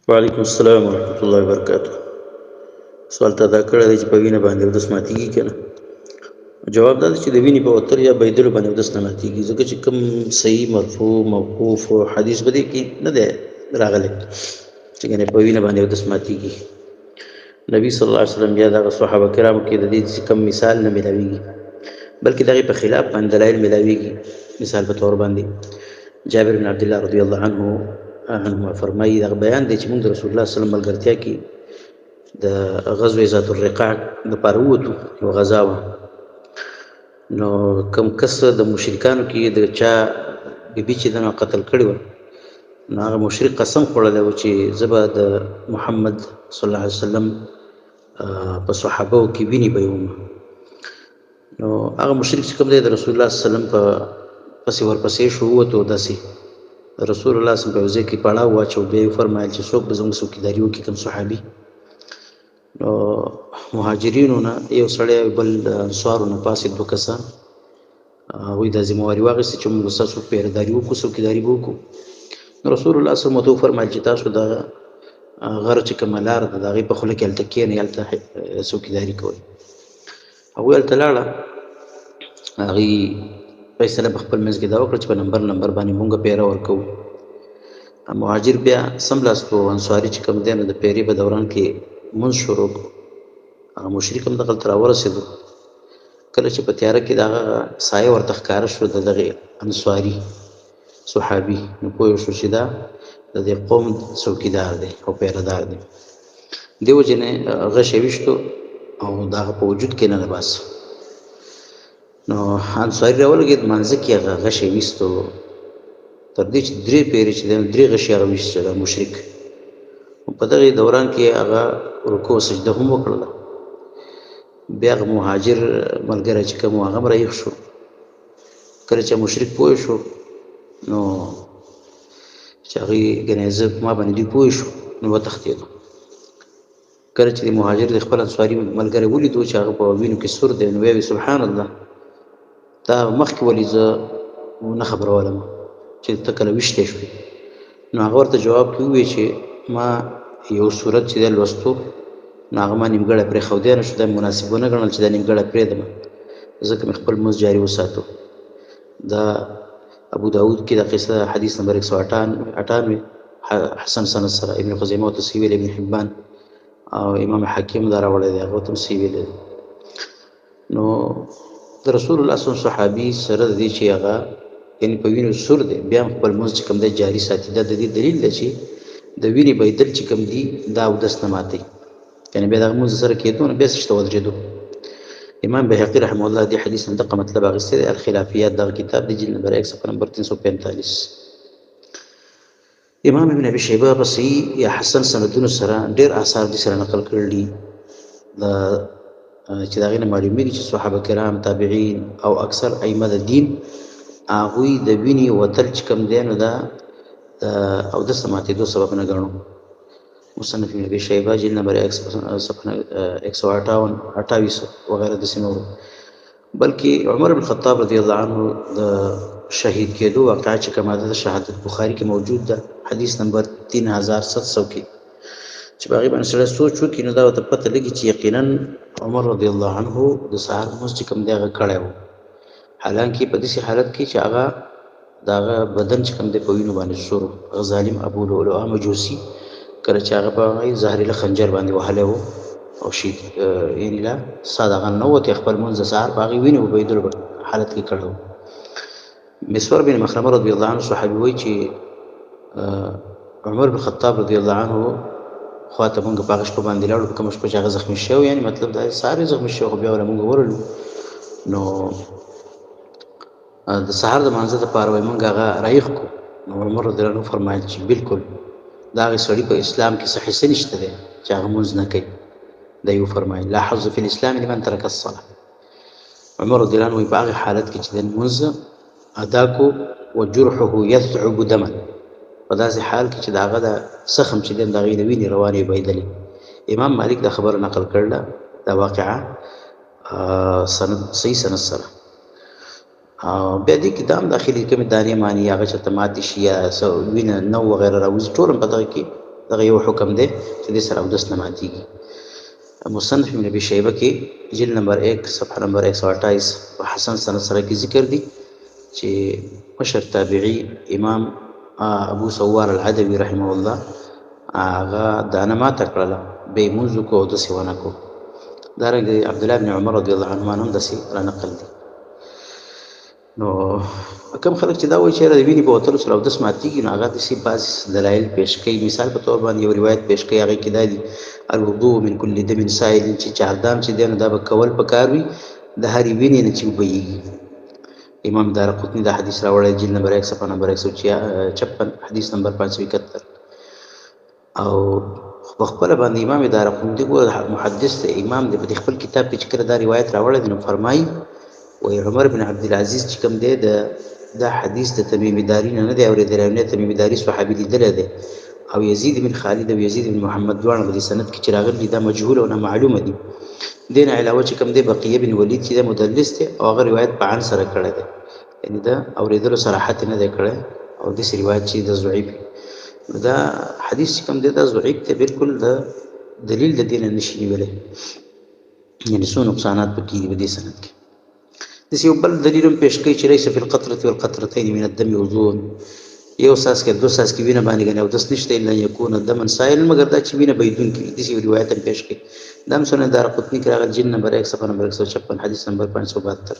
وعلیکم السلام ورحمۃ اللہ وبرکاتہ. سوال ته دا کړی دی چې په وینه باندې اودس ماتېږي که نه. جواب دا دی چې د وینې په وتلو یا بهېدلو باندې اودس نه ماتېږي، ځکه چې کوم صحیح مرفوع موقوف حدیث په دې کې نه دی راغلی چې ګنې په وینه باندې اودس ماتېږي. نبي صلی الله علیه وسلم یا دغه صحابه کرامو کې د دې کوم مثال نه میلاویږي، بلکې دغې په خلاف باندې دلایل میلاویږي. مثال په طور باندې جابر بن عبدالله رضی الله عنهما فرمایي، دغه بیان دی چې موږ د رسول الله صلی الله علیه وسلم ملګرتیا کې د غزوه ذات الرقاع دپاره ووتو. یو غزا وه، نو کوم کس د مشرکانو کې د چا بیبي چې ده نو قتل کړې وه، نو هغه مشرک قسم خوړلی و چې زه به د محمد صلی الله علیه وسلم په صحابهو کې وینې به یې وم. نو هغه مشرک چې کوم دی د رسول الله صلی الله علیه وسلم په پسې ورپسې شو، ووتو داسې رسول الله صلی الله علیه وسلم په یو ځای کې پړاو واچو، بیا یې وفرمایل چې څوک به زموږ څوکیداري وکړي، کوم صحابي. نو مهاجرینو نه یو سړی بل د انصارو نه پاسې دوه کسان هغوی دا ذمهواري واخیستې چې موږ ستاسو پیرداري وکړو، څوکیداري به وکړو. نو رسول الله صلی الله علیه وسلم ورته وفرمایل چې تاسو د غر چې کومه لاره ده د هغې په خوله کې هلته کښېنئ، هلته څوکیداري کوئ. هغوی هلته لاړه، هغوی فیصله په خپل منځ کې دا وکړه چې په نمبر باندې مونږ پیره ورکوو. مهاجر بیا سملاسته انصاري چې کوم دی نو د پیرې په دوران کې مونځ شروع کړو. هغه مشرک هم دغلته راورسېدو. کله چې په تیاره کې د هغه سایه ورته ښکاره شو د دغې انصاري صحابي، نو پوه شو چې دا د دې قوم څوکیدار دی او پیردار دی. دې وجې نه غش یې ویشتو او د هغه په وجود کې نه باسه. نو انصاري راولګېد، مانځه کې هغه غش یې ویستو، تر دې چې 3 پیرې چې دی 3 غشې هغه ویستل مشرک. په دغې دوران کې هغه رکوع او سجده هم وکړله. بیا هغه مهاجر ملګری چې کوم و هغه هم رایښ شو. کله چې مشرک پوه شو نو چې هغوی ګنې زه ما باندې دوی پوه شو نو وتښتېدو. کله چې د مهاجر د خپل انصاري ملګری ولیدو چې هغه په وینو کې سور دی، نو ویې ویل سبحان الله، تا مخکې ولې زه نه خبرولم چې ته کله ویشتی شوې. نو هغه ورته جواب کې وویل چې ما یو صورت چې دی لوستو، نو هغه ما نیمګړی پرېښودی نه شو، دا مناسب ونه ګڼل چې دا نیمګړی پرېږدم، ځکه مې خپل مزد جاري وساتو. دا ابو داود کې دا قصه حدیث نمبر 198 حسن سند سره، ابن خزیمه ورته صحیح ویلی، ابن حبان او امام حکیم دا راوړی دی، هغه ورته هم صحیح ویلی دی. نو د رسول الله صلی الله علیه وسلم صحابي سره د دې چې هغه یعنې په وینو سور دی، بیا هم خپل مزد چې کوم دی جاري ساتي، دا د دې دلیل دی چې د وینې بهېدل چې کوم دي دا اودس نه ماتوي، یعنې بیا دغه مزد سره کېدو نه بیا څه ته ودرېدو. امام بهقي رحمه الله دې حدیث نه دغه مطلب اخیستی دی. الخلافیات دغه کتاب دی، جلد نمبر 1 صفحه نمبر 345. امام ابن ابي شیبه په صحیح یا حسن سندونو سره ډېر آثار دې سره نقل کړل دي چې د هغې نه معلومېږي چې صحابه کرام، تابعین او اکثر ائمه د دین هغوی د وینې وتل چې کوم دی نو دا د اودس د ماتېدو سبب نه ګڼو. مصنف ابن ابي شیبه جلد نمبر 1 صفحه 158 وغیره داسې نورو. بلکې عمر بن خطاب رضی الله عنه د شهید کېدو واقعه چې کومه ده د شهادت بخاري کې موجود ده، حدیث نمبر 3700 کې، چې په هغې باندې سړی سوچ وکړي نو دا ورته پته لګي چې یقینا عمر رضی الله عنه د سهار لمونځ چې کوم دی هغه کړی و، حالانکې په داسې حالت کې چې هغه د هغه بدن چې کوم دی په وینو باندې سور و. هغه ظالم ابو لؤلؤه مجوسي کله چې هغه په زهري خنجر باندې وهلی و او شهید یعنې لا ساه د هغه نه ووتې، خپل لمونځ د سهار په هغې وینې وبهېدلو حالت کې کړی و. مسور بن مخرمه رضی الله عنه صحابي وایي چې عمر بن خطاب رضی الله عنه خواته مونږ په هغه شپه باندې لاړو، په کومه شپه چې هغه زخمي شوی، یعنې مطلب دا سهار یې زخمي شوی، خو بیا وله مونږ ورلو. نو د سهار د لمانځه دپاره وایي مونږ هغه رایښ کړو. نو عمر رضی الله عنه فرمایل چې بلکل د هغې سړي په اسلام کې څه حصه نشته دی چې هغه لمونځ نه کوي. دا یې وفرمایل لا حظ فی الاسلام لمن ترک الصلاة. عمر رضی الله عنه وایي په هغې حالت کې چې د لمونځ ادا کو وجرحه یذعب دما، په داسې حال کې چې د هغه د زخم چې دی د هغې د وینې روانې بهېدلې. امام مالک دا خبره نقل کړله، دا واقعه صحیح سند سره. بیا دې کې دا هم داخلي کومې دانې مانې هغه چېرته ماتې شي یا وینه نو وغیره راوځي، ټول هم په دغه کې دغه یو حکم دی چې دې سره اودس نه ماتېږي. مصنف ابن ابي شیبه کې جلد نمبر 1 صفحه نمبر 128 په حسن سند سره کې ذکر دی چې مشر تابعي امام ابو سوار العدوي رحمه الله هغه دانه ماته کړله به یې مونځ وکړو اودس یې ونه کړو. دارنګه عبد الله بن عمر رضی الله عنهما هم داسې را نقل دي. نو کوم خلک چې دا وایي چې د وینې په وتلو سره اودس ماتېږي نو هغه داسې بعض دلایل پیش کوي. مثال په طور باندې یو روایت پیش کوي هغې کې دا دي الوضوء من کل دم سائل چې چاردام چې دی نو دا به کول پکار وي د هرې وینې نه چې وبهیږي. امام دارقطني دا حدیث راوړی جلد نمبر 1 صفحه نمبر 156 حدیث نمبر 571. او په خپل باندې امام دارقطني محدث امام دی په خپل کتاب کې چې کله دا روایت راوړی نو فرمایي وی عمر بن عبدالعزیز چې کوم دی دا حدیث د تمیم داري نه دی اورېدلی او نه تمیم داري صحابي لیدلی دی او یزید بن خالد او یزید بن محمد دواړه په دې سند کې چې راغلي دا مجهول او نامعلومه دي. دې نه علاوه چې کوم دی بقیه بن ولید چې دا مدلس دی او هغه روایت په عن سره کړی دی یعنې دا اورېدلو صراحت نه دی کړی او داسې روایت چې د ضعیف دا حدیث چې کوم دی دا ضعیف دی بالکل د دلیل د دې نه نشي نیولی یعنې څو نقصانات پکې دي په دې سند کې. داسې یو بل دلیل هم پیش کوي چې لیس فی القطرة والقطرتین من الدم وضوء یو څاڅکی دوه څاڅکي وینه باندې ګنې اودس نشته الا ان یکون دما سائلا مګر دا چې وینه بهیدونکې وي. داسې یو روایت هم پیش کوي دا هم سنن دارقطني کې راغلی جلد نمبر 1 صفحه نمبر 156 حدیث نمبر 572.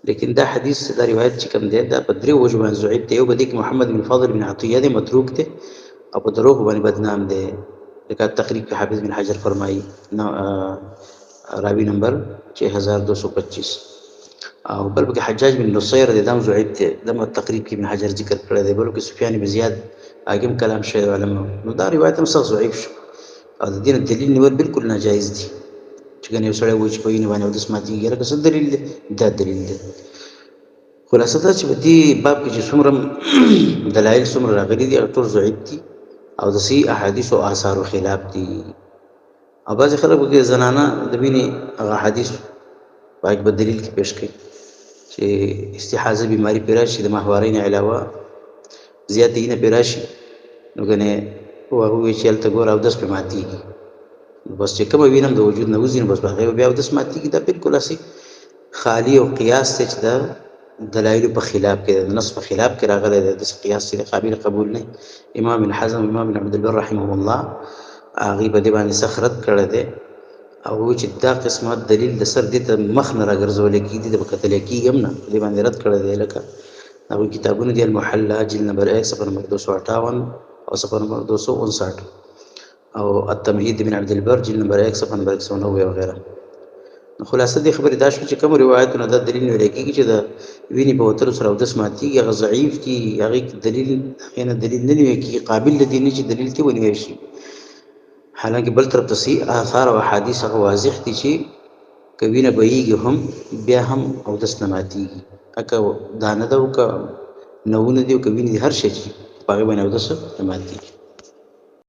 لیکن دا حدیث دا روایت چې کوم دی دا په درې وجو باندې ضعیف دی. یو په دې کې محمد بن فضل بن عطیه دی متروک دی او په دروغ باندې بدنام دی لکه تقریب کې حافظ بن حجر فرمایي راوي نمبر 6225. او بل کې حجاج بن نصير د دم ضعیف دی د تقریب کې ابن حجر ذکر کړی دی. بل کې سفیان بن زیاد حاکم کلام شوی علماء نو دا روایت هم سخت ضعیف شو او د دې دلیل نیول بالکل ناجایز دي چې ګنې یو سړی وایي چې په وینې باندې اودس ماتېږي لکه څه دلیل دی دا دلیل دی. خلاصه دا چې په دې باب کې چې څومره دلایل څومره راغلي دي هغه ټول ضعیف دي او د صحیح احادیث او آثارو خلاف دي. او بعضې خلک پکې زنانه د وینې هغه حدیث په هغې په دلیل کې پیش کوي چې استحاضه بیماری پې راشي د ماهوارۍ نه علاوه زیاتې وینه پې راشي نو ګنې هغه ووایي چې هلته ګوره اودس پې ماتېږي نو بس چې کومه وینه هم د وجود نه وځي نو بس په هغې بیا اودس ماتېږي. دا بالکل هسې خالي او قیاس دی چې د دلایلو په خلاف کې د نص په خلاف کې راغلی دی داسې قیاس چې قابل قبول نه. امام بن حزم امام بن عبدالبر رحمه الله هغې په دې باندې سخت رد کړی دی او چې دا قسمه دلیل د سر دې ته مخ نه راګرځولی کېږي د به کتلی کېږي هم نه په دې باندې رد کړی دی. لکه هغوی کتابونه دي المحله جلد نمبر 1 صفحه نمبر 258 او صفحه نمبر 259 او التمهید بن عبدالبر جلد نمبر 1 صفحه نمبر 190 وغیره. نو خلاصه دې خبرې دا شوه چې کوم روایتونه دا دلیل نیولی کېږي چې د وینې په وتلو سره اودس ماتېږي هغه ضعیف دي هغې دلیل هغې نه دلیل نه نیوی کېږي قابل د دې نه چې دلیل ترې ونیوی شي. حالانکه بل طرف ته صحیح آثار او احادیث هغه واضح دي چې که وینه بهیږي هم بیا هم اودس نه ماتېږي که دانه ده او که نوونه دي او که وینې دي هر شی چې په هغې باندې اودس نه ماتېږي.